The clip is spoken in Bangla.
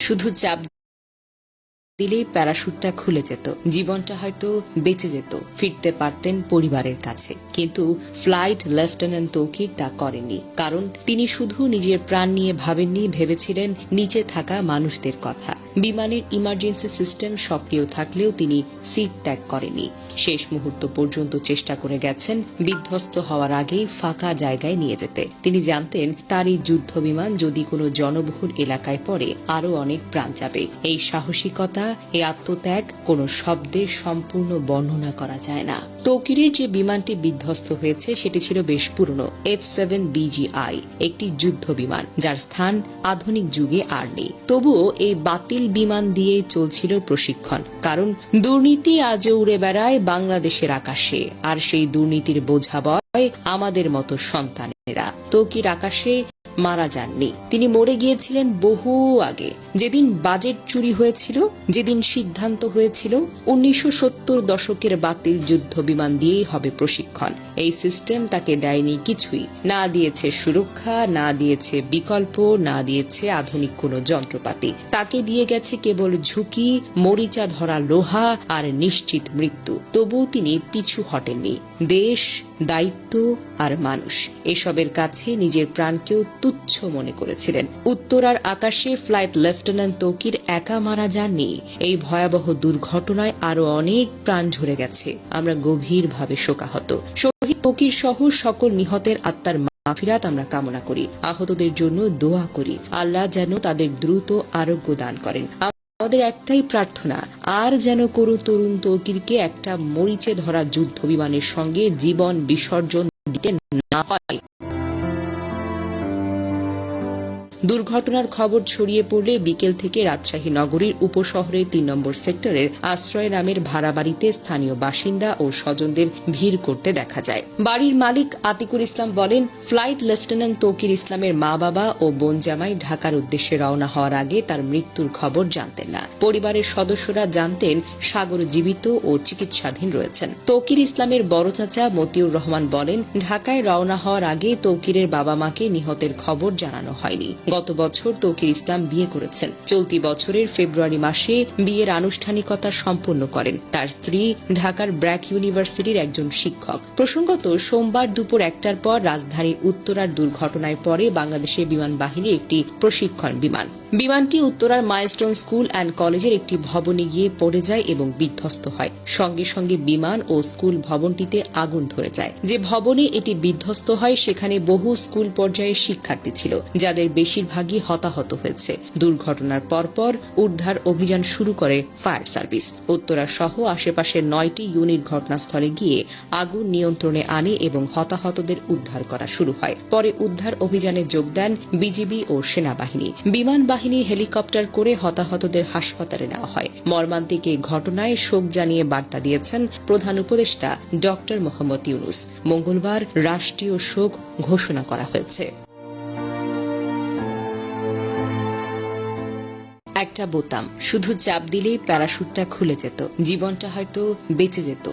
শুধু চাপ দিলেই প্যারাশুটটা খুলে যেত, জীবনটা হয়তো বেঁচে যেত, ফিরতে পারতেন পরিবারের কাছে। কিন্তু ফ্লাইট লেফটেন্যান্ট তৌকির তা করেননি, কারণ তিনি শুধু নিজের প্রাণ নিয়ে ভাবেননি, ভেবেছিলেন নিচে থাকা মানুষদের কথা। বিমানের ইমার্জেন্সি সিস্টেম সক্রিয় থাকলেও তিনি সিট ত্যাগ করেননি। শেষ মুহূর্ত পর্যন্ত চেষ্টা করে গেছেন বিধ্বস্ত হওয়ার আগেই ফাঁকা জায়গায় নিয়ে যেতে। তিনি জানতেন তার এই যুদ্ধ বিমান যদি কোনো জনবহুল এলাকায় পড়ে আরো অনেক প্রাণ যাবে। এই সাহসিকতা, এই আত্মত্যাগ কোনো শব্দে সম্পূর্ণ বর্ণনা করা যায় না। তৌকিরের যে বিমানটি বিধ্বস্ত হয়েছে সেটি ছিল বেশ পুরনো F-7BGI, একটি যুদ্ধ বিমান যার স্থান আধুনিক যুগে আর নেই। তবুও এই বাতিল বিমান দিয়ে চলছিল প্রশিক্ষণ, কারণ দুর্নীতি আজও উড়ে বেড়ায় বাংলাদেশের আকাশে, আর সেই দুর্নীতির বোঝা বয় আমাদের মতো সন্তানেরা। তৌকির আকাশে মারা যাননি, তিনি মরে গিয়েছিলেন বহু আগে। যেদিন বাজেট চুরি হয়েছিল, যেদিন সিদ্ধান্ত হয়েছিল 1970 দশকের বাতিল যুদ্ধ বিমান দিয়েই হবে প্রশিক্ষণ, এই সিস্টেম তাকে দেয়নি কিছুই। না দিয়েছে সুরক্ষা, না দিয়েছে বিকল্প, না দিয়েছে আধুনিক কোনো যন্ত্রপাতি। তাকে দিয়ে গেছে কেবল ঝুঁকি, মরিচা ধরা লোহা আর নিশ্চিত মৃত্যু। তবুও তিনি পিছু হটেননি। দেশ, দায়িত্ব আর মানুষ, এসবের কাছে নিজের প্রাণকেও তুচ্ছ মনে করেছিলেন। উত্তরার আকাশে ফ্লাইট লেফটেন্যান্ট তৌকির একা মারা যাননি। এই ভয়াবহ দুর্ঘটনায় আরো অনেক প্রাণ ঝরে গেছে। আমরা গভীরভাবে শোকাহত। শহীদ তৌকির সহ সকল নিহতের আত্মার মাগফিরাত আমরা কামনা করি। আহতদের জন্য দোয়া করি, আল্লাহ যেন তাদের দ্রুত আরোগ্য দান করেন। আমাদের একটাই প্রার্থনা, আর যেন কোনো তরুণ তৌকিরকে একটা মরিচে ধরা যুদ্ধ বিমানের সঙ্গে জীবন বিসর্জন দিতে না হয়। দুর্ঘটনার খবর ছড়িয়ে পড়লে বিকেল থেকে রাজশাহী নগরীর উপশহরের ৩ নম্বর সেক্টরের আশ্রয় নামের ভাড়া বাড়িতে স্থানীয় বাসিন্দা ও স্বজনদের ভিড় করতে দেখা যায়। বাড়ির মালিক আতিকুল ইসলাম বলেন, ফ্লাইট লেফটেন্যান্ট তৌকির ইসলামের মা বাবা ও বোন জামাই ঢাকার উদ্দেশ্যে রওনা হওয়ার আগে তার মৃত্যুর খবর জানতেন না। পরিবারের সদস্যরা জানতেন সাগর জীবিত ও চিকিৎসাধীন রয়েছেন। তৌকির ইসলামের বড় চাচা মতিউর রহমান বলেন, ঢাকায় রওনা হওয়ার আগে তৌকিরের বাবা মাকে নিহতের খবর জানানো হয়নি। গত বছর তৌকির ইসলাম বিয়ে করেছেন। চলতি বছরের ফেব্রুয়ারি মাসে বিয়ের আনুষ্ঠানিকতা সম্পন্ন করেন। তার স্ত্রী ঢাকার ব্র্যাক ইউনিভার্সিটির একজন শিক্ষক। প্রসঙ্গত, সোমবার দুপুর 1টার পর রাজধানীর উত্তরার দুর্ঘটনায় পরে বাংলাদেশের বিমান বাহিনীর একটি প্রশিক্ষণ বিমান। বিমানটি উত্তরার মাইলস্টোন স্কুল অ্যান্ড কলেজের একটি ভবনে গিয়ে পড়ে যায় এবং বিধ্বস্ত হয়। সঙ্গে সঙ্গে বিমান ও স্কুল ভবনটিতে আগুন ধরে যায়। যে ভবনে এটি বিধ্বস্ত হয় সেখানে বহু স্কুল পর্যায়ের শিক্ষার্থী ছিল, যাদের বেশিরভাগই হতাহত হয়েছে। দুর্ঘটনার পরপর উদ্ধার অভিযান শুরু করে ফায়ার সার্ভিস। উত্তরা সহ আশেপাশের 9টি ইউনিট ঘটনাস্থলে গিয়ে আগুন নিয়ন্ত্রণে আনে এবং হতাহতদের উদ্ধার করা শুরু হয়। পরে উদ্ধার অভিযানে যোগ দেন বিজিবি ও সেনাবাহিনী। বিমান বাহিনীর হেলিকপ্টার করে হতাহতদের হাসপাতালে নেওয়া হয়। মর্মান্তিক এই ঘটনায় শোক জানিয়ে বার্তা দিয়েছেন প্রধান উপদেষ্টা ডক্টর মোহাম্মদ ইউনূস। মঙ্গলবার রাষ্ট্রীয় শোক ঘোষণা করা হয়েছে। একটা বোতাম, শুধু চাপ দিলেই প্যারাশুটটা খুলে যেত, জীবনটা হয়তো বেঁচে যেত।